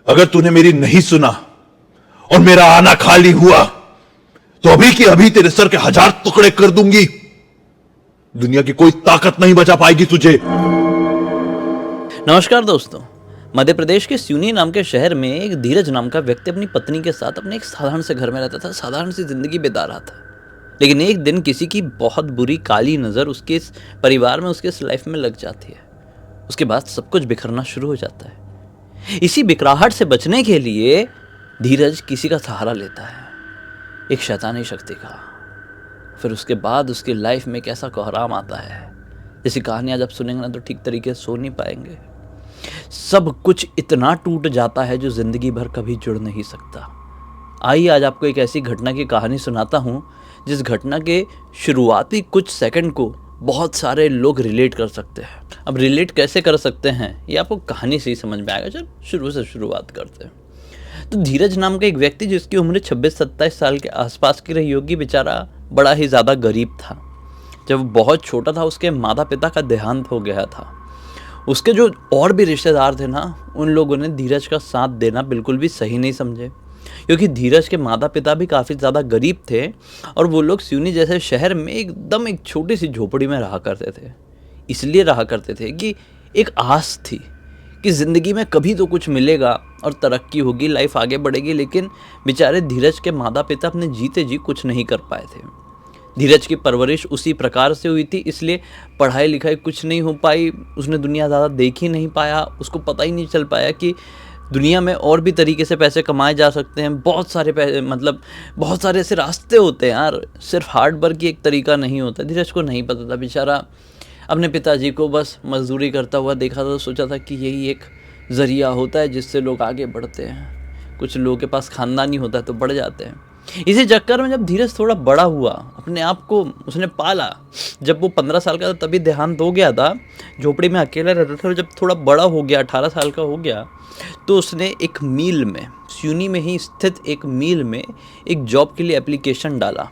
अगर तूने मेरी नहीं सुना और मेरा आना खाली हुआ तो अभी के अभी तेरे सर के 1000 टुकड़े कर दूंगी। दुनिया की कोई ताकत नहीं बचा पाएगी तुझे। नमस्कार दोस्तों। मध्य प्रदेश के सिवनी नाम के शहर में एक धीरज नाम का व्यक्ति अपनी पत्नी के साथ अपने एक साधारण से घर में रहता था, साधारण सी जिंदगी बिता रहा था। लेकिन एक दिन किसी की बहुत बुरी काली नज़र उसके इस परिवार में, उसके इस लाइफ में लग जाती है। उसके बाद सब कुछ बिखरना शुरू हो जाता है। इसी बिखराहट से बचने के लिए धीरज किसी का सहारा लेता है, एक शैतानी शक्ति का। फिर उसके बाद उसकी लाइफ में कैसा कोहराम आता है, जैसी कहानियाँ जब सुनेंगे ना तो ठीक तरीके से सो नहीं पाएंगे। सब कुछ इतना टूट जाता है जो ज़िंदगी भर कभी जुड़ नहीं सकता। आइए आज आपको एक ऐसी घटना की कहानी सुनाता हूँ जिस घटना के शुरुआती कुछ सेकंड को बहुत सारे लोग रिलेट कर सकते हैं। अब रिलेट कैसे कर सकते हैं ये आपको कहानी से ही समझ में आएगा। चल शुरू से शुरुआत करते हैं। तो धीरज नाम का एक व्यक्ति जिसकी उम्र 26-27 साल के आसपास की रही होगी, बेचारा बड़ा ही ज़्यादा गरीब था। जब वो बहुत छोटा था उसके माता पिता का देहांत हो गया था। उसके जो और भी रिश्तेदार थे ना, उन लोगों ने धीरज का साथ देना बिल्कुल भी सही नहीं समझे, क्योंकि धीरज के माता पिता भी काफ़ी ज़्यादा गरीब थे और वो लोग सिवनी जैसे शहर में एकदम एक छोटी सी झोपड़ी में रहा करते थे। इसलिए रहा करते थे कि एक आस थी कि ज़िंदगी में कभी तो कुछ मिलेगा और तरक्की होगी, लाइफ आगे बढ़ेगी। लेकिन बेचारे धीरज के माता पिता अपने जीते जी कुछ नहीं कर पाए थे। धीरज की परवरिश उसी प्रकार से हुई थी, इसलिए पढ़ाई लिखाई कुछ नहीं हो पाई। उसने दुनिया ज़्यादा देख ही नहीं पाया, उसको पता ही नहीं चल पाया कि दुनिया में और भी तरीके से पैसे कमाए जा सकते हैं। बहुत सारे बहुत सारे ऐसे रास्ते होते हैं यार, सिर्फ हार्ड वर्क ही एक तरीका नहीं होता। धीरज को नहीं पता था। बेचारा अपने पिताजी को बस मजदूरी करता हुआ देखा था, सोचा था कि यही एक ज़रिया होता है जिससे लोग आगे बढ़ते हैं। कुछ लोगों के पास खानदानी होता है तो बढ़ जाते हैं। इसी चक्कर में जब धीरज थोड़ा बड़ा हुआ, अपने आप को उसने पाला। जब वो 15 साल का था तभी देहांत हो गया था, झोपड़ी में अकेला रहता था। जब थोड़ा बड़ा हो गया, 18 साल का हो गया, तो उसने एक मिल में, सिवनी में ही स्थित एक मिल में एक जॉब के लिए एप्लीकेशन डाला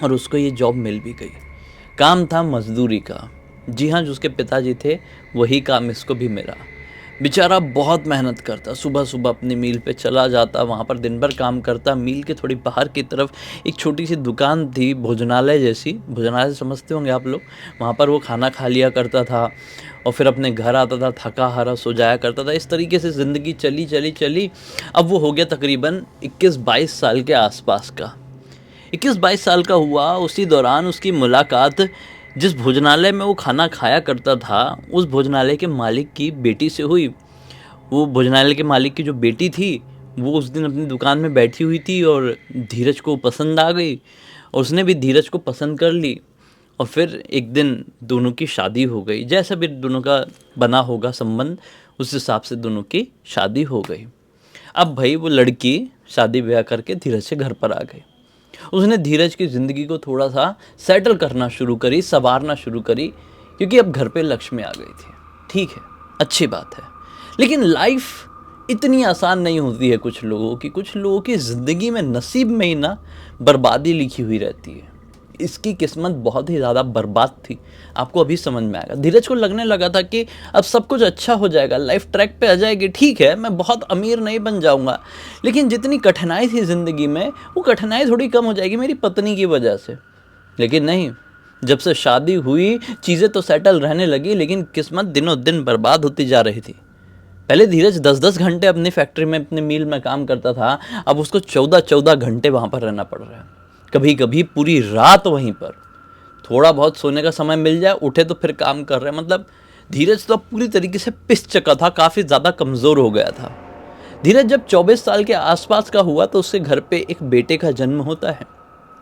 और उसको ये जॉब मिल भी गई। काम था मजदूरी का। जी हाँ, जो उसके पिताजी थे वही काम इसको भी मिला। बेचारा बहुत मेहनत करता, सुबह सुबह अपनी मिल पे चला जाता, वहाँ पर दिन भर काम करता। मिल के थोड़ी बाहर की तरफ एक छोटी सी दुकान थी, भोजनालय जैसी, भोजनालय समझते होंगे आप लोग। वहाँ पर वो खाना खा लिया करता था और फिर अपने घर आता था, थका हारा सो जाया करता था। इस तरीके से ज़िंदगी चली चली चली। अब वो हो गया तकरीबन 21-22 साल के आसपास का। 21-22 साल का हुआ। उसी दौरान उसकी मुलाकात जिस भोजनालय में वो खाना खाया करता था उस भोजनालय के मालिक की बेटी से हुई। वो भोजनालय के मालिक की जो बेटी थी वो उस दिन अपनी दुकान में बैठी हुई थी और धीरज को पसंद आ गई और उसने भी धीरज को पसंद कर ली। और फिर एक दिन दोनों की शादी हो गई। जैसा भी दोनों का बना होगा संबंध, उस हिसाब से दोनों की शादी हो गई। अब भाई वो लड़की शादी ब्याह करके धीरज से घर पर आ गई। उसने धीरज की ज़िंदगी को थोड़ा सा सेटल करना शुरू करी, संवारना शुरू करी, क्योंकि अब घर पे लक्ष्मी आ गई थी। ठीक है, अच्छी बात है। लेकिन लाइफ इतनी आसान नहीं होती है कुछ लोगों की ज़िंदगी में नसीब में ही ना बर्बादी लिखी हुई रहती है। इसकी किस्मत बहुत ही ज़्यादा बर्बाद थी, आपको अभी समझ में आएगा। धीरज को लगने लगा था कि अब सब कुछ अच्छा हो जाएगा, लाइफ ट्रैक पे आ जाएगी। ठीक है, मैं बहुत अमीर नहीं बन जाऊंगा, लेकिन जितनी कठिनाई थी ज़िंदगी में वो कठिनाई थोड़ी कम हो जाएगी मेरी पत्नी की वजह से। लेकिन नहीं, जब से शादी हुई चीज़ें तो सेटल रहने लगी, लेकिन किस्मत दिनों दिन बर्बाद होती जा रही थी। पहले धीरज 10-10 घंटे अपनी फैक्ट्री में, अपने मिल में काम करता था, अब उसको 14-14 घंटे वहाँ पर रहना पड़ रहा है। कभी कभी पूरी रात वहीं पर। थोड़ा बहुत सोने का समय मिल जाए, उठे तो फिर काम कर रहे हैं। मतलब धीरज तो अब पूरी तरीके से पिस चुका था, काफ़ी ज़्यादा कमज़ोर हो गया था। धीरज जब 24 साल के आसपास का हुआ तो उसके घर पे एक बेटे का जन्म होता है।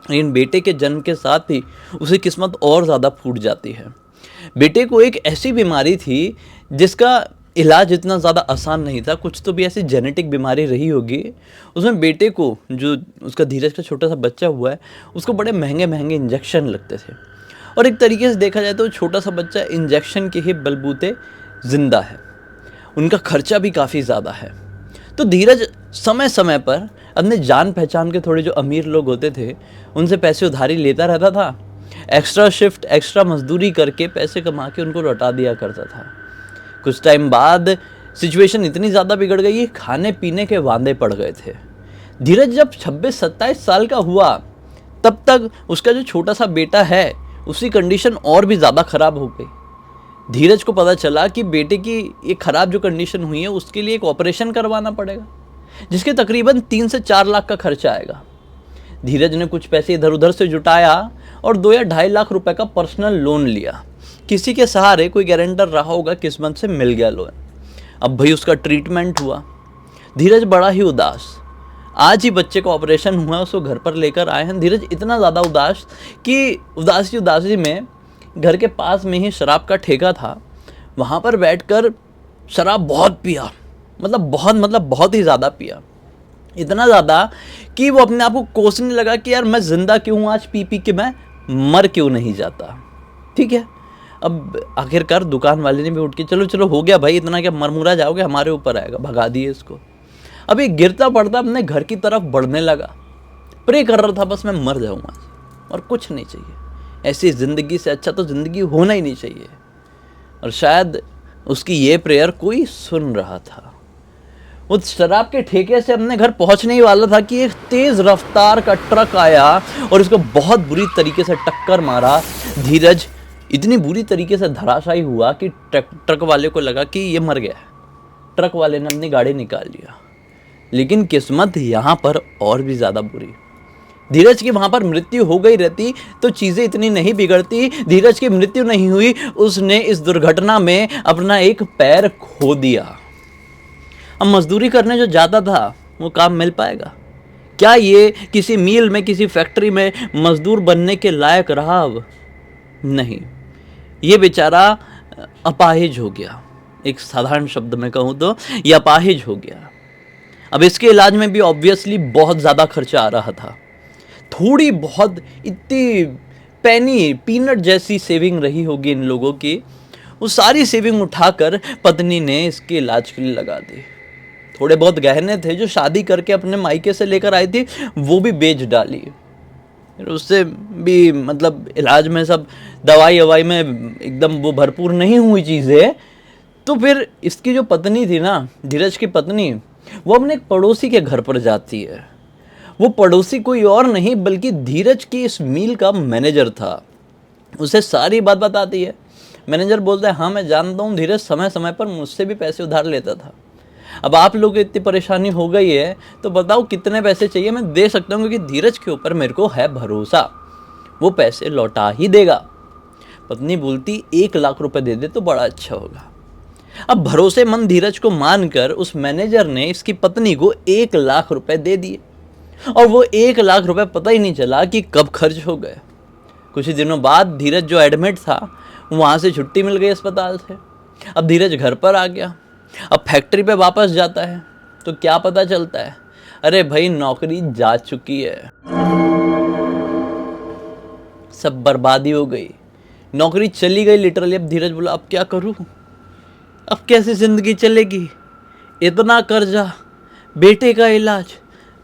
लेकिन बेटे के जन्म के साथ ही उसे किस्मत और ज़्यादा फूट जाती है। बेटे को एक ऐसी बीमारी थी जिसका इलाज इतना ज़्यादा आसान नहीं था। कुछ तो भी ऐसी जेनेटिक बीमारी रही होगी। उसमें बेटे को, जो उसका धीरज का छोटा सा बच्चा हुआ है, उसको बड़े महंगे महंगे इंजेक्शन लगते थे। और एक तरीके से देखा जाए तो छोटा सा बच्चा इंजेक्शन के ही बलबूते ज़िंदा है। उनका खर्चा भी काफ़ी ज़्यादा है। तो धीरज समय समय पर अपने जान पहचान के थोड़े जो अमीर लोग होते थे उनसे पैसे उधारी लेता रहता था। एक्स्ट्रा शिफ्ट, एक्स्ट्रा मजदूरी करके पैसे कमा के उनको लौटा दिया करता था। कुछ टाइम बाद सिचुएशन इतनी ज़्यादा बिगड़ गई, खाने पीने के वांदे पड़ गए थे। धीरज जब 26-27 साल का हुआ तब तक उसका जो छोटा सा बेटा है उसकी कंडीशन और भी ज़्यादा ख़राब हो गई। धीरज को पता चला कि बेटे की ये ख़राब जो कंडीशन हुई है उसके लिए एक ऑपरेशन करवाना पड़ेगा, जिसके तकरीबन 3 से 4 लाख का खर्चा आएगा। धीरज ने कुछ पैसे इधर उधर से जुटाया और 2 या 2.5 लाख रुपए का पर्सनल लोन लिया। किसी के सहारे कोई गारंटर रहा होगा, किस्मत से मिल गया लोन। अब भाई उसका ट्रीटमेंट हुआ। धीरज बड़ा ही उदास, आज ही बच्चे का ऑपरेशन हुआ, उसको घर पर लेकर आए हैं। धीरज इतना ज़्यादा उदास कि उदासी में घर के पास में ही शराब का ठेका था, वहाँ पर बैठकर शराब बहुत पिया, मतलब बहुत ही ज़्यादा पिया। इतना ज़्यादा कि वो अपने आप को कोसने लगा कि यार मैं ज़िंदा क्यों हूँ, आज पी पी के मैं मर क्यों नहीं जाता। ठीक है, अब आखिरकार दुकान वाले ने भी उठ के चलो हो गया भाई, इतना क्या मरमुरा जाओगे, हमारे ऊपर आएगा, भगा दिए इसको। अब ये गिरता पड़ता अपने घर की तरफ बढ़ने लगा। प्रे कर रहा था बस मैं मर जाऊँ आज और कुछ नहीं चाहिए, ऐसी ज़िंदगी से अच्छा तो ज़िंदगी होना ही नहीं चाहिए। और शायद उसकी ये प्रेयर कोई सुन रहा था। वो शराब के ठेके से अपने घर पहुंचने ही वाला था कि एक तेज़ रफ्तार का ट्रक आया और उसको बहुत बुरी तरीके से टक्कर मारा। धीरज इतनी बुरी तरीके से धराशायी हुआ कि ट्रक वाले को लगा कि ये मर गया है। ट्रक वाले ने अपनी गाड़ी निकाल लिया, लेकिन किस्मत यहाँ पर और भी ज़्यादा बुरी। धीरज की वहाँ पर मृत्यु हो गई रहती तो चीज़ें इतनी नहीं बिगड़ती। धीरज की मृत्यु नहीं हुई, उसने इस दुर्घटना में अपना एक पैर खो दिया। अब मजदूरी करने जो जाता था वो काम मिल पाएगा क्या? ये किसी मिल में, किसी फैक्ट्री में मजदूर बनने के लायक रहा? अब नहीं, ये बेचारा अपाहिज हो गया। एक साधारण शब्द में कहूँ तो ये अपाहिज हो गया। अब इसके इलाज में भी ऑब्वियसली बहुत ज़्यादा खर्चा आ रहा था। थोड़ी बहुत इतनी पीनट जैसी सेविंग रही होगी इन लोगों की, वो सारी सेविंग उठाकर पत्नी ने इसके इलाज के लिए लगा दी। थोड़े बहुत गहने थे जो शादी करके अपने मायके से लेकर आई थी, वो भी बेच डाली। फिर उससे भी मतलब इलाज में सब दवाई ववाई में एकदम वो भरपूर नहीं हुई चीज़ें। तो फिर इसकी जो पत्नी थी ना, धीरज की पत्नी, वो अपने एक पड़ोसी के घर पर जाती है। वो पड़ोसी कोई और नहीं बल्कि धीरज की इस मिल का मैनेजर था। उसे सारी बात बताती है। मैनेजर बोलता है, हाँ मैं जानता हूँ धीरज समय समय पर मुझसे भी पैसे उधार लेता था। अब आप लोग को इतनी परेशानी हो गई है तो बताओ कितने पैसे चाहिए, मैं दे सकता हूँ, क्योंकि धीरज के ऊपर मेरे को है भरोसा, वो पैसे लौटा ही देगा। पत्नी बोलती 1 लाख रुपए दे दे तो बड़ा अच्छा होगा। अब भरोसेमंद धीरज को मानकर उस मैनेजर ने इसकी पत्नी को 1 लाख रुपए दे दिए और वो 1 लाख रुपए पता ही नहीं चला कि कब खर्च हो गए। कुछ ही दिनों बाद धीरज जो एडमिट था वहाँ से छुट्टी मिल गई अस्पताल से। अब धीरज घर पर आ गया। अब फैक्ट्री पे वापस जाता है तो क्या पता चलता है, अरे भाई नौकरी जा चुकी है, सब बर्बादी हो गई, नौकरी चली गई लिटरली। अब धीरज बोला अब क्या करूँ, अब कैसे ज़िंदगी चलेगी, इतना कर्जा, बेटे का इलाज,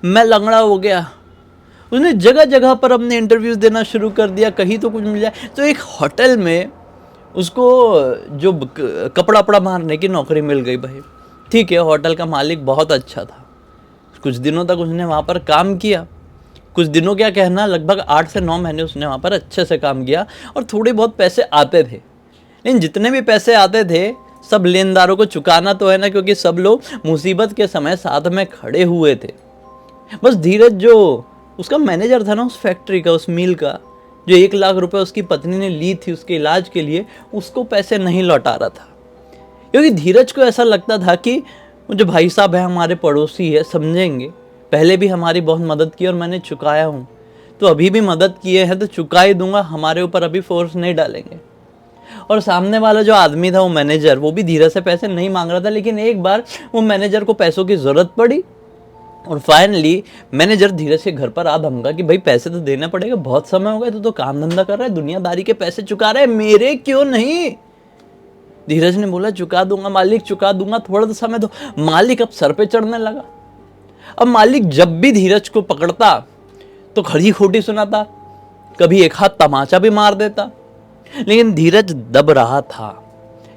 मैं लंगड़ा हो गया। उसने जगह जगह पर अपने इंटरव्यूज़ देना शुरू कर दिया, कहीं तो कुछ मिल जाए। तो एक होटल में उसको जो कपड़ा वपड़ा मारने की नौकरी मिल गई भाई। ठीक है, होटल का मालिक बहुत अच्छा था। कुछ दिनों तक उसने वहाँ पर काम किया। कुछ दिनों क्या कहना, लगभग 8 से 9 महीने उसने वहाँ पर अच्छे से काम किया और थोड़े बहुत पैसे आते थे। लेकिन जितने भी पैसे आते थे सब लेनदारों को चुकाना तो है ना, क्योंकि सब लोग मुसीबत के समय साथ में खड़े हुए थे। बस धीरज जो उसका मैनेजर था ना उस फैक्ट्री का, उस मिल का, जो 1 लाख रुपए उसकी पत्नी ने ली थी उसके इलाज के लिए, उसको पैसे नहीं लौटा रहा था। क्योंकि धीरज को ऐसा लगता था कि जो भाई साहब है हमारे पड़ोसी है, समझेंगे, पहले भी हमारी बहुत मदद की और मैंने चुकाया हूँ, तो अभी भी मदद किए हैं तो चुका ही दूंगा, हमारे ऊपर अभी फोर्स नहीं डालेंगे। और सामने वाला जो आदमी था वो मैनेजर, वो भी धीरज से पैसे नहीं मांग रहा था। लेकिन एक बार वो मैनेजर को पैसों की ज़रूरत पड़ी और फाइनली मैनेजर धीरज के घर पर आ धमका कि भाई पैसे तो देना पड़ेगा, बहुत समय हो गया, तो काम धंधा कर रहा है, दुनियादारी के पैसे चुका रहा है, मेरे क्यों नहीं? धीरज ने बोला चुका दूंगा मालिक, चुका दूंगा, थोड़ा सा समय दो। मालिक अब सर पे चढ़ने लगा। अब मालिक जब भी धीरज को पकड़ता तो खड़ी खोटी सुनाता, कभी एक हाथ तमाचा भी मार देता। लेकिन धीरज दब रहा था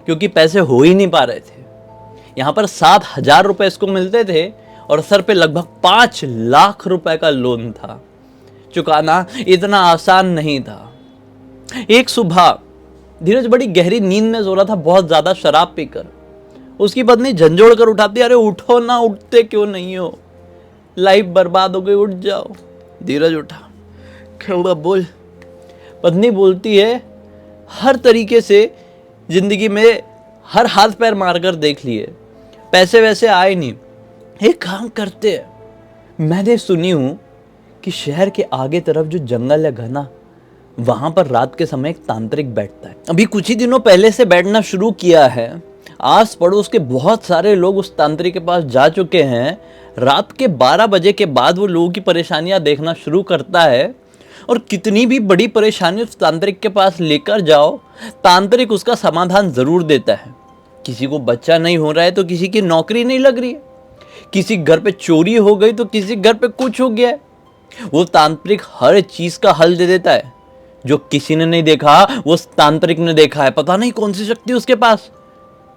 क्योंकि पैसे हो ही नहीं पा रहे थे। यहाँ पर 7,000 रुपए इसको मिलते थे और सर पे लगभग 5 लाख रुपए का लोन था। चुकाना इतना आसान नहीं था। एक सुबह धीरज बड़ी गहरी नींद में सो रहा था, बहुत ज्यादा शराब पीकर। उसकी पत्नी झंझोड़ कर उठाती, अरे उठो ना, उठते क्यों नहीं हो, लाइफ बर्बाद हो गई, उठ जाओ। धीरज उठा, क्या हुआ बोल। पत्नी बोलती है, हर तरीके से जिंदगी में हर हाथ पैर मारकर देख लिए, पैसे वैसे आए नहीं। एक काम करते हैं, मैंने सुनी हूं कि शहर के आगे तरफ जो जंगल है घना, वहां पर रात के समय एक तांत्रिक बैठता है। अभी कुछ ही दिनों पहले से बैठना शुरू किया है। आस पड़ोस के बहुत सारे लोग उस तांत्रिक के पास जा चुके हैं। रात के 12 बजे के बाद वो लोगों की परेशानियां देखना शुरू करता है और कितनी भी बड़ी परेशानी उस तांत्रिक के पास लेकर जाओ, तांत्रिक उसका समाधान जरूर देता है। किसी को बच्चा नहीं हो रहा है तो किसी की नौकरी नहीं लग रही है, किसी घर पे चोरी हो गई तो किसी घर पे कुछ हो गया है। वो तांत्रिक हर चीज का हल दे देता है। जो किसी ने नहीं देखा वो तांत्रिक ने देखा है। पता नहीं कौन सी शक्ति उसके पास।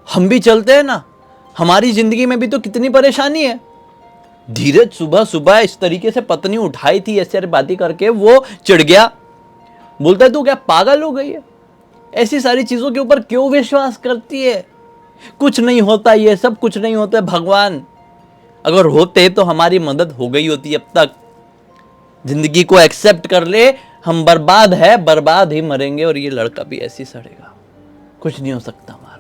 हम भी चलते हैं ना, हमारी जिंदगी में भी तो कितनी परेशानी है। धीरज सुबह सुबह इस तरीके से पत्नी उठाई थी ऐसे बातें करके, वो चिढ़ गया। बोलता है तू क्या पागल हो गई है, ऐसी सारी चीजों के ऊपर क्यों विश्वास करती है, कुछ नहीं होता, ये सब कुछ नहीं होता। भगवान अगर होते तो हमारी मदद हो गई होती अब तक। जिंदगी को एक्सेप्ट कर ले, हम बर्बाद है, बर्बाद ही मरेंगे और ये लड़का भी ऐसी सड़ेगा, कुछ नहीं हो सकता हमारा।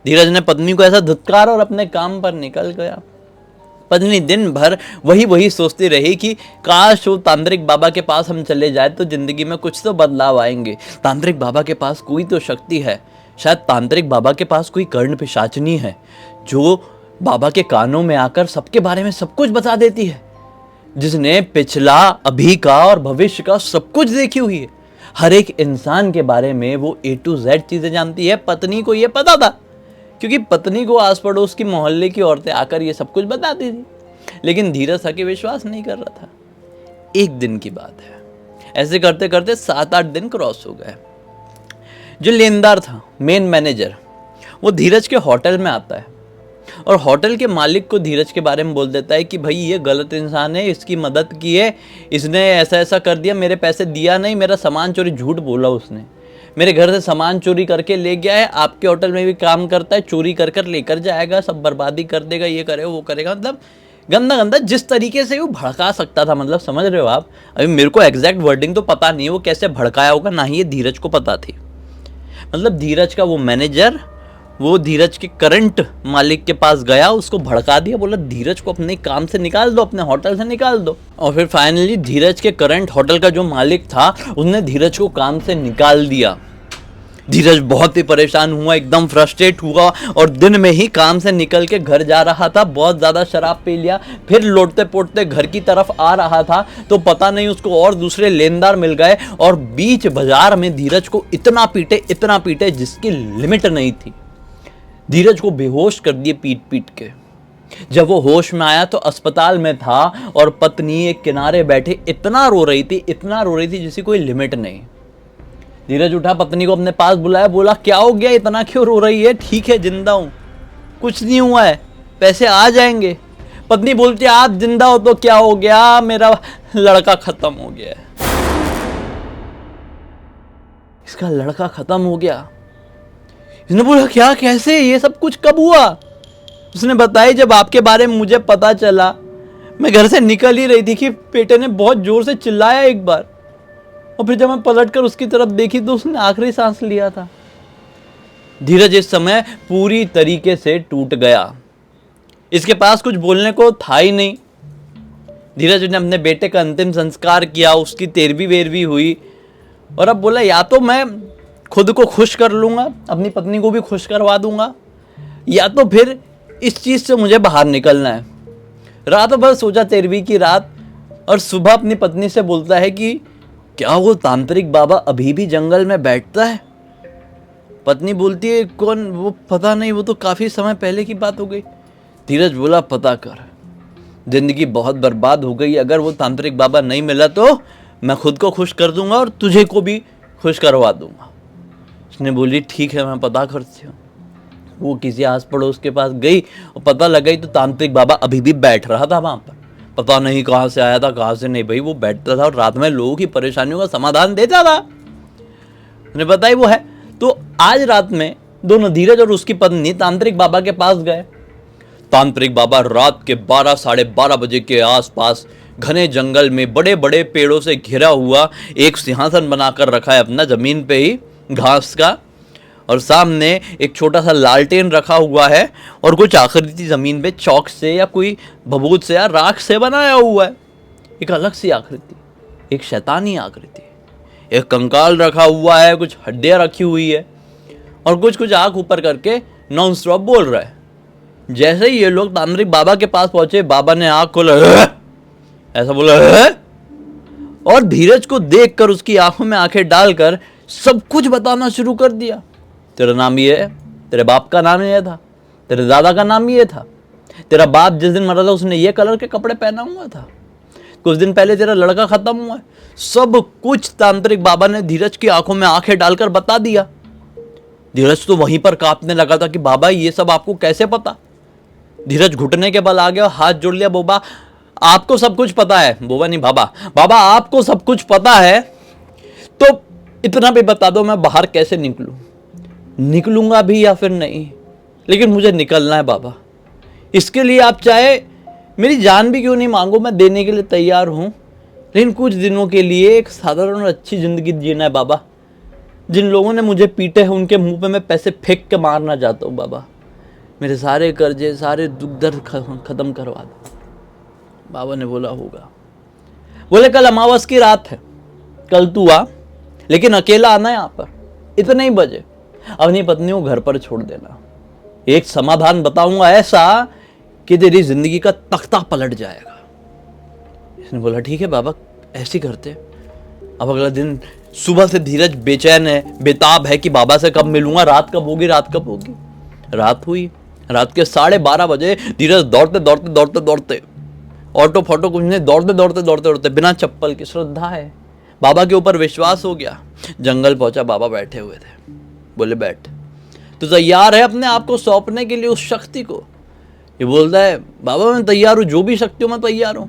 धीरज ने पत्नी को ऐसा धुतकारा और अपने काम पर निकल गया। पत्नी दिन भर वही सोचती रही कि काश वो तांत्रिक बाबा के पास हम चले जाए तो जिंदगी में कुछ तो बदलाव आएंगे। तांत्रिक बाबा के पास कोई तो शक्ति है, शायद तांत्रिक बाबा के पास कोई कर्ण पिशाचनी है जो बाबा के कानों में आकर सबके बारे में सब कुछ बता देती है, जिसने पिछला, अभी का और भविष्य का सब कुछ देखी हुई है। हर एक इंसान के बारे में वो A to Z चीजें जानती है। पत्नी को ये पता था क्योंकि पत्नी को आस पड़ोस की मोहल्ले की औरतें आकर ये सब कुछ बताती थी, लेकिन धीरज था कि विश्वास नहीं कर रहा था। एक दिन की बात है, ऐसे करते करते 7-8 दिन क्रॉस हो गए। जो लेनदार था, मेन मैनेजर, वो धीरज के होटल में आता है और होटल के मालिक को धीरज के बारे में बोल देता है कि भाई ये गलत इंसान है, इसकी मदद की है, इसने ऐसा ऐसा कर दिया, मेरे पैसे दिया नहीं, मेरा सामान चोरी, झूठ बोला उसने, मेरे घर से सामान चोरी करके ले गया है, आपके होटल में भी काम करता है, चोरी कर कर लेकर जाएगा, सब बर्बादी कर देगा, ये करेगा वो करेगा। मतलब गंदा गंदा जिस तरीके से वो भड़का सकता था, मतलब समझ रहे हो आप। अभी मेरे को एग्जैक्ट वर्डिंग तो पता नहीं है वो कैसे भड़काया होगा, ना ही ये धीरज को पता थी। मतलब धीरज का वो मैनेजर, वो धीरज के करंट मालिक के पास गया, उसको भड़का दिया, बोला धीरज को अपने काम से निकाल दो, अपने होटल से निकाल दो। और फिर फाइनली धीरज के करंट होटल का जो मालिक था उसने धीरज को काम से निकाल दिया। धीरज बहुत ही परेशान हुआ, एकदम फ्रस्ट्रेट हुआ और दिन में ही काम से निकल के घर जा रहा था। बहुत ज़्यादा शराब पी लिया, फिर लौटते पोटते घर की तरफ आ रहा था तो पता नहीं उसको और दूसरे लेनदार मिल गए और बीच बाजार में धीरज को इतना पीटे जिसकी लिमिट नहीं थी। धीरज को बेहोश कर दिए पीट पीट के। जब वो होश में आया तो अस्पताल में था और पत्नी एक किनारे बैठे इतना रो रही थी जिसकी कोई लिमिट नहीं। धीरज उठा, पत्नी को अपने पास बुलाया, बोला क्या हो गया, इतना क्यों रो रही है, ठीक है जिंदा हूं, कुछ नहीं हुआ है, पैसे आ जाएंगे। पत्नी बोलती है आप जिंदा हो तो क्या हो गया, मेरा लड़का खत्म हो गया है। इसका लड़का खत्म हो गया। इसने बोला क्या, कैसे, ये सब कुछ कब हुआ। उसने बताया जब आपके बारे में मुझे पता चला, मैं घर से निकल ही रही थी कि बेटे ने बहुत जोर से चिल्लाया एक बार, और फिर जब मैं पलटकर उसकी तरफ देखी तो उसने आखिरी सांस लिया था। धीरज इस समय पूरी तरीके से टूट गया। इसके पास कुछ बोलने को था ही नहीं। धीरज ने अपने बेटे का अंतिम संस्कार किया, उसकी 13वीं 12वीं हुई और अब बोला या तो मैं खुद को खुश कर लूंगा, अपनी पत्नी को भी खुश करवा दूंगा, या तो फिर इस चीज से मुझे बाहर निकलना है। रात भर सोचा 13वीं की रात और सुबह अपनी पत्नी से बोलता है कि क्या वो तांत्रिक बाबा अभी भी जंगल में बैठता है। पत्नी बोलती है कौन, वो पता नहीं, वो तो काफी समय पहले की बात हो गई। धीरज बोला पता कर, जिंदगी बहुत बर्बाद हो गई, अगर वो तांत्रिक बाबा नहीं मिला तो मैं खुद को खुश कर दूंगा और तुझे को भी खुश करवा दूंगा। उसने बोली ठीक है मैं पता करती हूँ। वो किसी आस पड़ोस के पास गई और पता लगा ही तो तांत्रिक बाबा अभी भी बैठ रहा था वहां पर। पता नहीं कहाँ से आया था कहाँ से नहीं, भाई वो बैठता था और रात में लोगों की परेशानियों का समाधान देता था, उन्हें पता ही वो है। तो आज रात में दोनों धीरज और उसकी पत्नी तांत्रिक बाबा के पास गए। तांत्रिक बाबा रात के 12 साढ़े 12 बजे के आसपास घने जंगल में बड़े बड़े पेड़ों से घिरा हुआ एक सिंहासन बनाकर रखा है अपना, जमीन पे ही घास का, और सामने एक छोटा सा लालटेन रखा हुआ है और कुछ आकृति जमीन पे चौक से या कोई भभूत से या राख से बनाया हुआ है। एक अलग सी आकृति, एक शैतानी आकृति, एक कंकाल रखा हुआ है, कुछ हड्डियां रखी हुई है और कुछ कुछ आंख ऊपर करके नॉन स्टॉप बोल रहा है। जैसे ही ये लोग तांत्रिक बाबा के पास पहुंचे, बाबा ने आंख खोला, ऐसा बोला है? और धीरज को देखकर उसकी आंखों में आंखें डालकर सब कुछ बताना शुरू कर दिया। तेरा नाम ये है, तेरे बाप का नाम ये था, तेरे दादा का नाम ये था, तेरा बाप जिस दिन मरा था उसने ये कलर के कपड़े पहना हुआ था, कुछ दिन पहले तेरा लड़का खत्म हुआ है। सब कुछ तांत्रिक बाबा ने धीरज की आंखों में आंखें डालकर बता दिया। धीरज तो वहीं पर कांपने लगा था कि बाबा ये सब आपको कैसे पता। धीरज घुटने के बल आ गया, हाथ जोड़ लिया, बाबा आपको सब कुछ पता है। बाबा नहीं, बाबा आपको सब कुछ पता है तो इतना भी बता दो मैं बाहर कैसे निकलूं, निकलूंगा भी या फिर नहीं, लेकिन मुझे निकलना है बाबा। इसके लिए आप चाहे मेरी जान भी क्यों नहीं मांगो, मैं देने के लिए तैयार हूं, लेकिन कुछ दिनों के लिए एक साधारण और अच्छी जिंदगी जीना है बाबा। जिन लोगों ने मुझे पीटे हैं उनके मुंह पे मैं पैसे फेंक के मारना चाहता हूं बाबा। मेरे सारे कर्जे, सारे दुख दर्द खत्म करवा दो। बाबा ने बोला होगा। बोले कल अमावस की रात है, कल तू आ, लेकिन अकेला आना यहाँ पर, इतने ही बजे अपनी पत्नी को घर पर छोड़ देना। एक समाधान बताऊंगा ऐसा कि तेरी जिंदगी का तख्ता पलट जाएगा। इसने बोला ठीक है बाबा, ऐसे करते। अब अगला दिन सुबह से धीरज बेचैन है, बेताब है कि बाबा से कब मिलूंगा, रात कब होगी, रात कब होगी। रात हुई, रात के 12:30 बजे धीरज दौड़ते ऑटो फोटो कुछ नहीं, दौड़ते बिना चप्पल के, श्रद्धा है, बाबा के ऊपर विश्वास हो गया। जंगल पहुंचा, बाबा बैठे हुए थे। बोले बैठ, तो तैयार है अपने आप को सौंपने के लिए उस शक्ति को? ये बोलता है बाबा मैं तैयार हूं, जो भी शक्ति हो मैं तैयार हूं।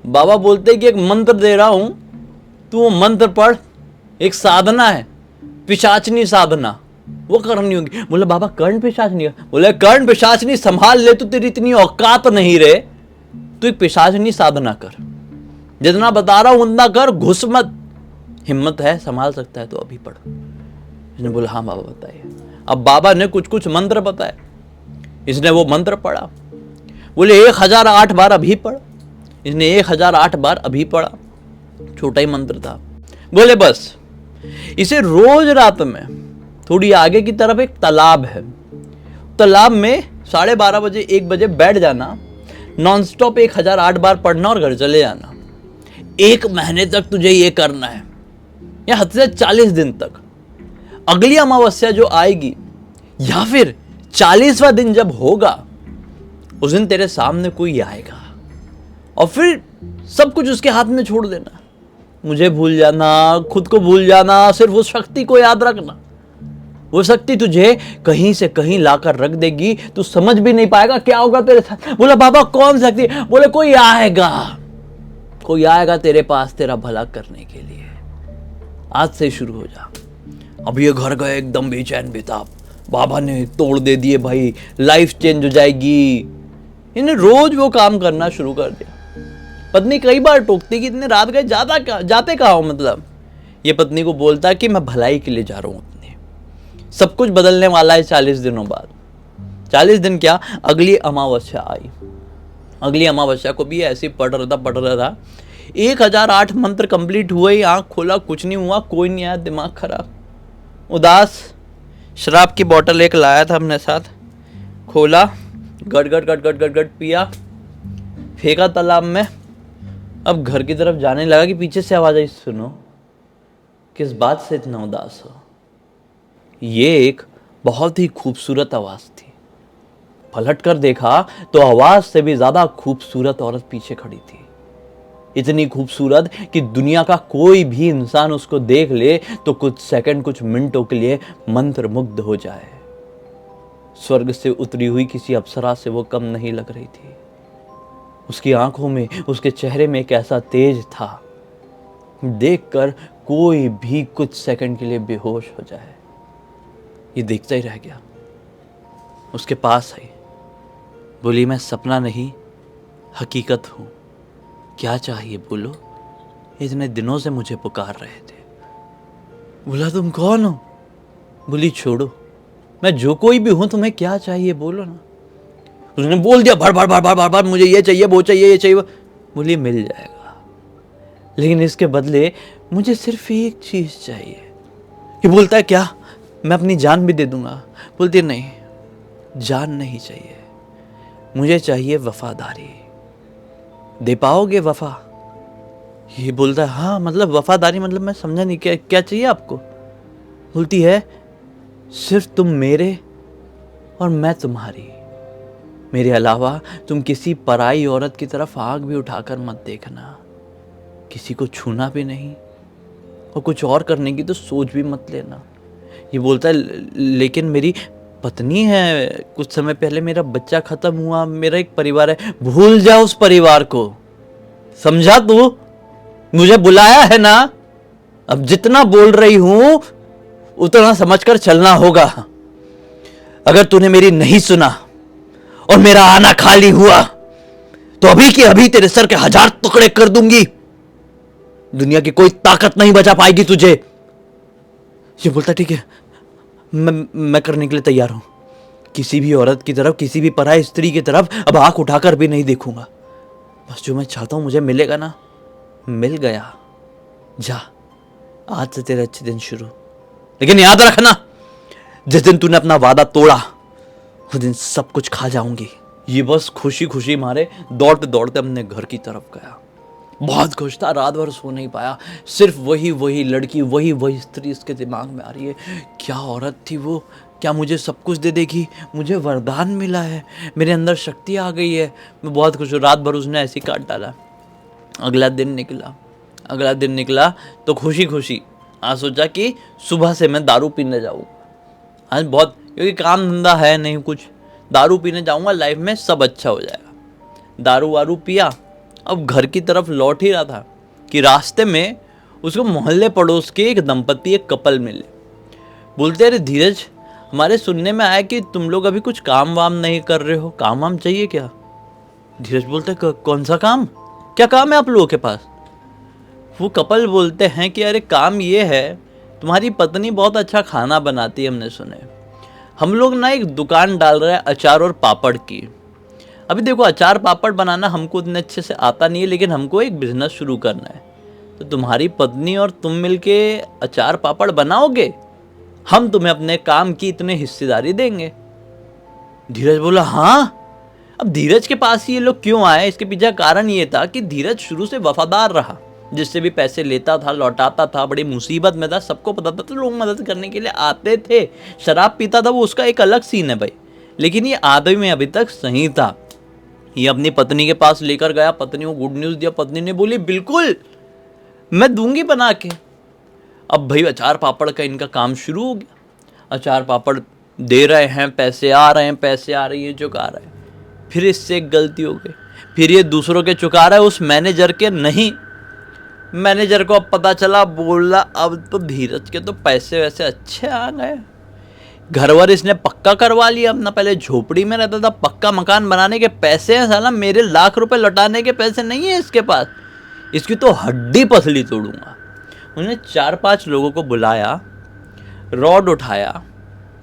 बाबा बोलते कि एक मंत्र दे रहा हूं, तू वो मंत्र पढ़, एक साधना है, पिशाचनी साधना, वो करनी होगी। बोले बाबा कर्ण पिशाचनी? बोले कर्ण पिशाचनी संभाल ले, तू तेरी इतनी औकात नहीं रे, तू एक पिशाचनी साधना कर, जितना बता रहा हूं उतना कर, घुस मत, हिम्मत है संभाल सकता है तो अभी पढ़। इसने बोला हाँ बाबा बताइए। अब बाबा ने कुछ कुछ मंत्र बताए, इसने वो मंत्र पढ़ा। बोले 1008 बार अभी पढ़। इसने 1008 बार अभी पढ़ा, छोटा ही मंत्र था। बोले बस इसे रोज रात में थोड़ी आगे की तरफ एक तालाब है, तालाब में 12:30 बजे 1 बजे बैठ जाना, नॉनस्टॉप 1008 बार पढ़ना और घर चले जाना। 1 महीने तक तुझे ये करना है, या हद से 40 दिन तक। अगली अमावस्या जो आएगी या फिर 40वां दिन जब होगा, उस दिन तेरे सामने कोई आएगा और फिर सब कुछ उसके हाथ में छोड़ देना। मुझे भूल जाना, खुद को भूल जाना, सिर्फ उस शक्ति को याद रखना। वो शक्ति तुझे कहीं से कहीं लाकर रख देगी, तू समझ भी नहीं पाएगा क्या होगा तेरे साथ। बोला बाबा कौन शक्ति? बोले कोई आएगा तेरे पास तेरा भला करने के लिए। आज से शुरू हो जा। अब ये घर गए एकदम बेचैन बेताब, बाबा ने तोड़ दे दिए भाई, लाइफ चेंज हो जाएगी। इन्हें रोज वो काम करना शुरू कर दिया। पत्नी कई बार टोकती कि इतने रात गए, जाते कहाँ हो, मतलब ये पत्नी को बोलता कि मैं भलाई के लिए जा रहा हूँ। सब कुछ बदलने वाला है 40 दिनों बाद। 40 दिन क्या, अगली अमावस्या आई। अगली अमावस्या को भी ऐसे पढ़ रहा था। 1008 मंत्र कंप्लीट हुए, आंख खोला, कुछ नहीं हुआ, कोई नहीं आया, दिमाग खराब, उदास। शराब की बोतल एक लाया था अपने साथ, खोला, गट पिया, फेंका तालाब में। अब घर की तरफ जाने लगा कि पीछे से आवाज आई, सुनो किस बात से इतना उदास हो। ये एक बहुत ही खूबसूरत आवाज थी। पलट कर देखा तो आवाज से भी ज्यादा खूबसूरत औरत पीछे खड़ी थी। इतनी खूबसूरत कि दुनिया का कोई भी इंसान उसको देख ले तो कुछ सेकंड, कुछ मिनटों के लिए मंत्रमुग्ध हो जाए। स्वर्ग से उतरी हुई किसी अप्सरा से वो कम नहीं लग रही थी। उसकी आंखों में, उसके चेहरे में एक ऐसा तेज था, देखकर कोई भी कुछ सेकंड के लिए बेहोश हो जाए। ये देखता ही रह गया। उसके पास आई, बोली, मैं सपना नहीं हकीकत हूं, क्या चाहिए बोलो, इतने दिनों से मुझे पुकार रहे थे। बोला, तुम कौन हो? बोली, छोड़ो, मैं जो कोई भी हूं, तुम्हें क्या चाहिए बोलो ना। उसने बोल दिया भर भर भर भर भर भर, मुझे ये चाहिए, वो चाहिए, ये चाहिए। बोली, मिल जाएगा, लेकिन इसके बदले मुझे सिर्फ एक चीज चाहिए। ये बोलता है, क्या? मैं अपनी जान भी दे दूंगा। बोलती, नहीं, जान नहीं चाहिए, मुझे चाहिए वफादारी। दे पाओगे वफा? ये बोलता है, हाँ, मतलब वफादारी मतलब मैं समझा नहीं, क्या क्या चाहिए आपको? बोलती है, सिर्फ तुम मेरे और मैं तुम्हारी, मेरे अलावा तुम किसी पराई औरत की तरफ आंख भी उठाकर मत देखना, किसी को छूना भी नहीं, और कुछ और करने की तो सोच भी मत लेना। ये बोलता है, लेकिन मेरी पत्नी है, कुछ समय पहले मेरा बच्चा खत्म हुआ, मेरा एक परिवार है। भूल जा उस परिवार को, समझा? तू मुझे बुलाया है ना, अब जितना बोल रही हूं उतना समझकर चलना होगा। अगर तूने मेरी नहीं सुना और मेरा आना खाली हुआ तो अभी के अभी तेरे सर के 1000 टुकड़े कर दूंगी। दुनिया की कोई ताकत नहीं बचा पाएगी तुझे। ये बोलता, ठीक है, मैं करने के लिए तैयार हूं। किसी भी औरत की तरफ, किसी भी पराई स्त्री की तरफ अब आंख उठाकर भी नहीं देखूंगा। बस जो मैं चाहता हूं मुझे मिलेगा ना, मिल गया। जा, आज से तेरे अच्छे दिन शुरू। लेकिन याद रखना, जिस दिन तूने अपना वादा तोड़ा उस दिन सब कुछ खा जाऊंगी। ये बस खुशी खुशी मारे दौड़ते दौड़ते अपने घर की तरफ गया। बहुत खुश था, रात भर सो नहीं पाया। सिर्फ वही लड़की, वही स्त्री इसके दिमाग में आ रही है। क्या औरत थी वो, क्या मुझे सब कुछ दे देगी? मुझे वरदान मिला है, मेरे अंदर शक्ति आ गई है, मैं बहुत खुश हूँ। रात भर उसने ऐसे ही काट डाला। अगला दिन निकला तो खुशी खुशी आज सोचा कि सुबह से मैं दारू पीने जाऊँ। आज बहुत, क्योंकि काम धंधा है नहीं कुछ, दारू पीने जाऊँगा, लाइफ में सब अच्छा हो जाएगा। दारू वारू पिया, अब घर की तरफ लौट ही रहा था कि रास्ते में उसको मोहल्ले पड़ोस के एक दंपति, एक कपल मिले। बोलते, अरे धीरज, हमारे सुनने में आया कि तुम लोग अभी कुछ काम वाम नहीं कर रहे हो, काम वाम चाहिए क्या? धीरज बोलते, कौन सा काम? क्या काम है आप लोगों के पास? वो कपल बोलते हैं कि अरे काम ये है, तुम्हारी पत्नी बहुत अच्छा खाना बनाती है, हमने सुने। हम लोग ना एक दुकान डाल रहे हैं अचार और पापड़ की। अभी देखो, अचार पापड़ बनाना हमको इतने अच्छे से आता नहीं है, लेकिन हमको एक बिजनेस शुरू करना है। तो तुम्हारी पत्नी और तुम मिलके अचार पापड़ बनाओगे, हम तुम्हें अपने काम की इतने हिस्सेदारी देंगे। धीरज बोला, हाँ। अब धीरज के पास ही ये लोग क्यों आए, इसके पीछे कारण ये था कि धीरज शुरू से वफादार रहा, जिससे भी पैसे लेता था, लौटाता था, बड़ी मुसीबत में था, सबको पता था, तो लोग मदद करने के लिए आते थे। शराब पीता था वो उसका एक अलग सीन है भाई, लेकिन ये आदमी में अभी तक सही था। ये अपनी पत्नी के पास लेकर गया, पत्नी को गुड न्यूज़ दिया, पत्नी ने बोली, बिल्कुल मैं दूंगी बना के। अब भाई अचार पापड़ का इनका काम शुरू हो गया। अचार पापड़ दे रहे हैं, पैसे आ रहे हैं, पैसे आ रही है, चुका रहे हैं। फिर इससे एक गलती हो गई, फिर ये दूसरों के चुका रहा है, उस मैनेजर के नहीं। मैनेजर को अब पता चला, बोला अब तो धीरज के तो पैसे वैसे अच्छे आ गए, घर वर इसने पक्का करवा लिया अपना। पहले झोपड़ी में रहता था, पक्का मकान बनाने के पैसे हैं साला, मेरे लाख रुपए लौटाने के पैसे नहीं है इसके पास, इसकी तो हड्डी पसली तोड़ूंगा। उन्होंने 4-5 लोगों को बुलाया, रॉड उठाया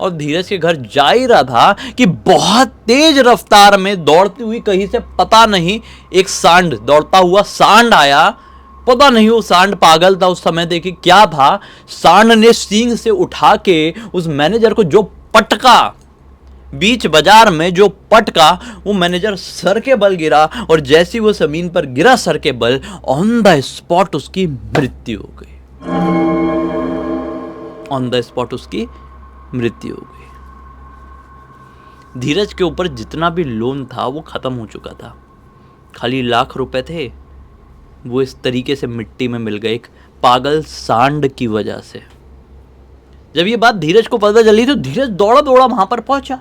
और धीरज के घर जा ही रहा था कि बहुत तेज रफ्तार में दौड़ती हुई, कहीं से पता नहीं, एक सांड, दौड़ता हुआ सांड आया। पता नहीं वो सांड पागल था उस समय, देखिए क्या था, सांड ने सींग से उठा के उस मैनेजर को जो पटका, बीच बाजार में जो पटका, वो मैनेजर सर के बल गिरा, और जैसी वो जमीन पर गिरा सर के बल, ऑन द स्पॉट उसकी मृत्यु हो गई। ऑन द स्पॉट उसकी मृत्यु हो गई। धीरज के ऊपर जितना भी लोन था वो खत्म हो चुका था, खाली लाख रुपए थे, वो इस तरीके से मिट्टी में मिल गए एक पागल सांड की वजह से। जब ये बात धीरज को पता चली तो धीरज दौड़ा दौड़ा वहां पर पहुंचा।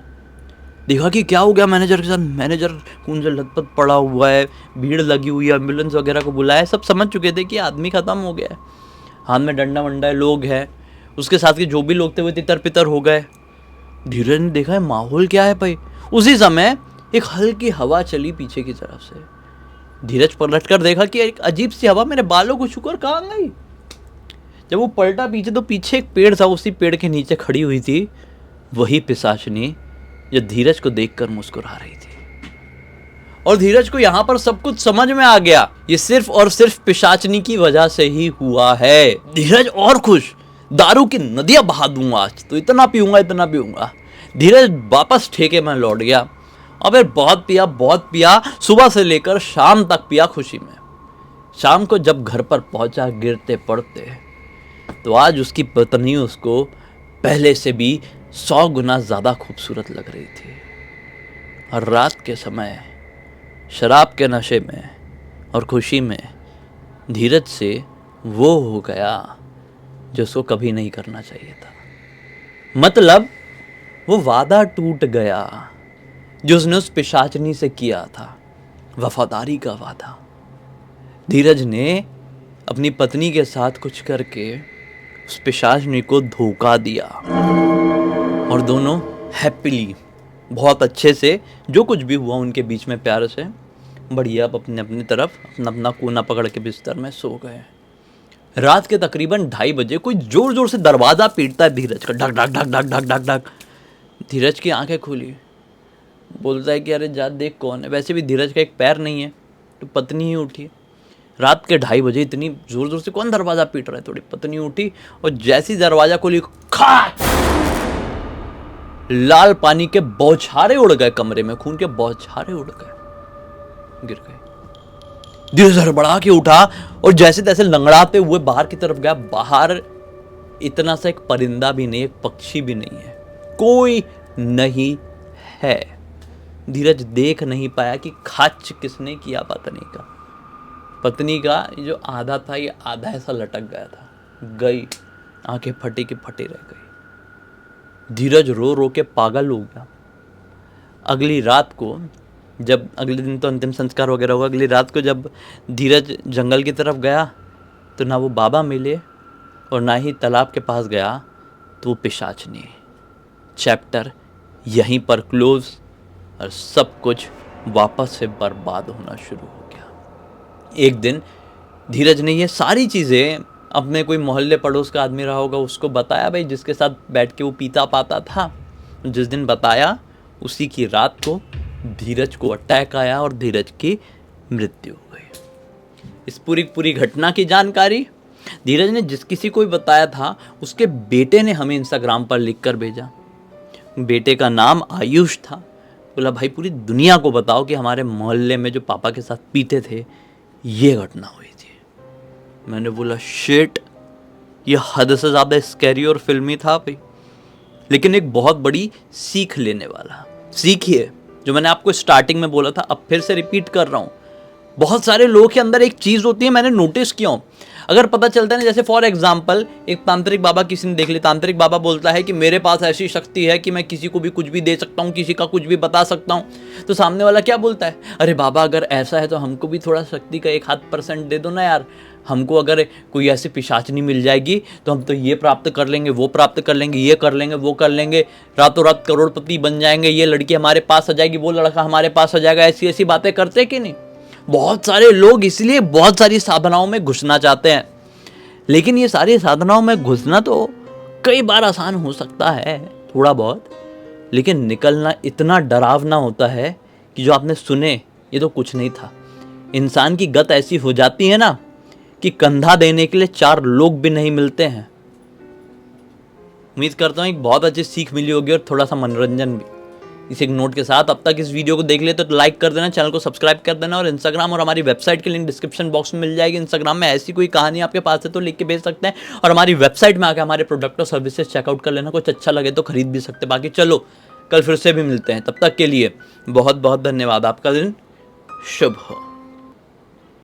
देखा कि क्या हो गया मैनेजर के साथ। मैनेजर कुंजल लथपथ पड़ा हुआ है, भीड़ लगी हुई है, एम्बुलेंस वगैरह को बुलाया। सब समझ चुके थे कि आदमी ख़त्म हो गया है, हाथ में डंडा वंडा है, लोग हैं, उसके साथ के जो भी लोग थे वो तितर पितर हो गए। धीरज ने देखा है माहौल क्या है भाई। उसी समय एक हल्की हवा चली पीछे की तरफ से। धीरज पलट कर देखा कि एक अजीब सी हवा मेरे बालों को छूकर कहाँ गई। जब वो पलटा पीछे तो पीछे एक पेड़ था, उसी पेड़ के नीचे खड़ी हुई थी वही पिशाचनी जो धीरज को देखकर मुस्कुरा रही थी। और धीरज को यहां पर सब कुछ समझ में आ गया, ये सिर्फ और सिर्फ पिशाचनी की वजह से ही हुआ है। धीरज और खुश, दारू की नदियां बहा दूंगा आज तो, इतना पीऊंगा इतना पीऊंगा। धीरज वापस ठेके में लौट गया और फिर बहुत पिया, सुबह से लेकर शाम तक पिया खुशी में। शाम को जब घर पर पहुंचा गिरते पड़ते, तो आज उसकी पत्नी उसको पहले से भी 100 गुना ज़्यादा खूबसूरत लग रही थी। और रात के समय शराब के नशे में और खुशी में धीरज से वो हो गया जो उसको कभी नहीं करना चाहिए था। मतलब वो वादा टूट गया जो उसने उस पिशाचनी से किया था, वफादारी का वादा। धीरज ने अपनी पत्नी के साथ कुछ करके उस पिशाचनी को धोखा दिया और दोनों हैप्पीली बहुत अच्छे से जो कुछ भी हुआ उनके बीच में प्यार से बढ़िया अपने अपनी तरफ अपना अपना कोना पकड़ के बिस्तर में सो गए। रात के तकरीबन 2:30 बजे कोई जोर जोर से दरवाज़ा पीटता है धीरज का, ढक ढक ढक ढक ढक ढक ढक। धीरज की आंखें खुली, बोलता है कि अरे जा देख कौन है। वैसे भी धीरज का एक पैर नहीं है तो पत्नी ही उठी। रात के 2:30 बजे इतनी जोर जोर से कौन दरवाज़ा पीट रहा है। थोड़ी पत्नी उठी और जैसी दरवाज़ा खोली, खा लाल पानी के बौछारे उड़ गए कमरे में, खून के बौछारे उड़ गए, गिर गए। धीरज हड़बड़ा के उठा और जैसे तैसे लंगड़ाते हुए बाहर की तरफ गया। बाहर इतना सा एक परिंदा भी नहीं, एक पक्षी भी नहीं है, कोई नहीं है। धीरज देख नहीं पाया कि खच किसने किया पत्नी का। पत्नी का जो आधा था ये आधा ऐसा लटक गया था, गई, आंखें फटी की फटी रह गई। धीरज रो रो के पागल हो गया। अगली रात को जब, अगले दिन तो अंतिम संस्कार वगैरह हुआ, अगली रात को जब धीरज जंगल की तरफ गया तो ना वो बाबा मिले और ना ही तालाब के पास गया तो वो पिशाचनी। चैप्टर यहीं पर क्लोज और सब कुछ वापस से बर्बाद होना शुरू हो गया। एक दिन धीरज ने ये सारी चीज़ें अपने कोई मोहल्ले पड़ोस का आदमी रहा होगा उसको बताया, भाई जिसके साथ बैठ के वो पीता पाता था। जिस दिन बताया उसी की रात को धीरज को अटैक आया और धीरज की मृत्यु हो गई। इस पूरी घटना की जानकारी धीरज ने जिस किसी को भी बताया था उसके बेटे ने हमें इंस्टाग्राम पर लिख कर भेजा। बेटे का नाम आयुष था। बोला भाई पूरी दुनिया को बताओ कि हमारे मोहल्ले में जो पापा के साथ पीते थे ये घटना हुई थी। मैंने बोला शिट, ये हद से ज़्यादा स्कैरी और फिल्मी था भाई, लेकिन एक बहुत बड़ी सीख लेने वाला। सीख ये जो मैंने आपको स्टार्टिंग में बोला था, अब फिर से रिपीट कर रहा हूँ। बहुत सारे लोगों के अंदर एक चीज़ होती है, मैंने नोटिस किया हूँ। अगर पता चलता है ना, जैसे फॉर एग्जाम्पल एक तांत्रिक बाबा किसी ने देख लिया, तांत्रिक बाबा बोलता है कि मेरे पास ऐसी शक्ति है कि मैं किसी को भी कुछ भी दे सकता हूँ, किसी का कुछ भी बता सकता हूँ, तो सामने वाला क्या बोलता है, अरे बाबा अगर ऐसा है तो हमको भी थोड़ा शक्ति का 1-8% दे दो ना यार। हमको अगर कोई ऐसी पिशाचनी मिल जाएगी तो हम तो ये प्राप्त कर लेंगे, वो प्राप्त कर लेंगे, ये कर लेंगे, वो कर लेंगे, रातों रात करोड़पति बन जाएंगे, ये लड़की हमारे पास आ जाएगी, वो लड़का हमारे पास आ जाएगा। ऐसी ऐसी बातें करते कि नहीं? बहुत सारे लोग इसलिए बहुत सारी साधनाओं में घुसना चाहते हैं, लेकिन ये सारी साधनाओं में घुसना तो कई बार आसान हो सकता है थोड़ा बहुत, लेकिन निकलना इतना डरावना होता है कि जो आपने सुने ये तो कुछ नहीं था। इंसान की गत ऐसी हो जाती है ना कि कंधा देने के लिए 4 लोग भी नहीं मिलते हैं। उम्मीद करता हूँ एक बहुत अच्छी सीख मिली होगी और थोड़ा सा मनोरंजन भी। इस एक नोट के साथ अब तक इस वीडियो को देख ले तो लाइक कर देना, चैनल को सब्सक्राइब कर देना, और इंस्टाग्राम और हमारी वेबसाइट की लिंक डिस्क्रिप्शन बॉक्स में मिल जाएगी। इंस्टाग्राम में ऐसी कोई कहानी आपके पास है तो लिख के भेज सकते हैं, और हमारी वेबसाइट में आकर हमारे प्रोडक्ट और सर्विसेज चेकआउट कर लेना, कुछ अच्छा लगे तो खरीद भी सकते। बाकी चलो कल फिर से भी मिलते हैं, तब तक के लिए बहुत बहुत धन्यवाद। आपका दिन शुभ हो।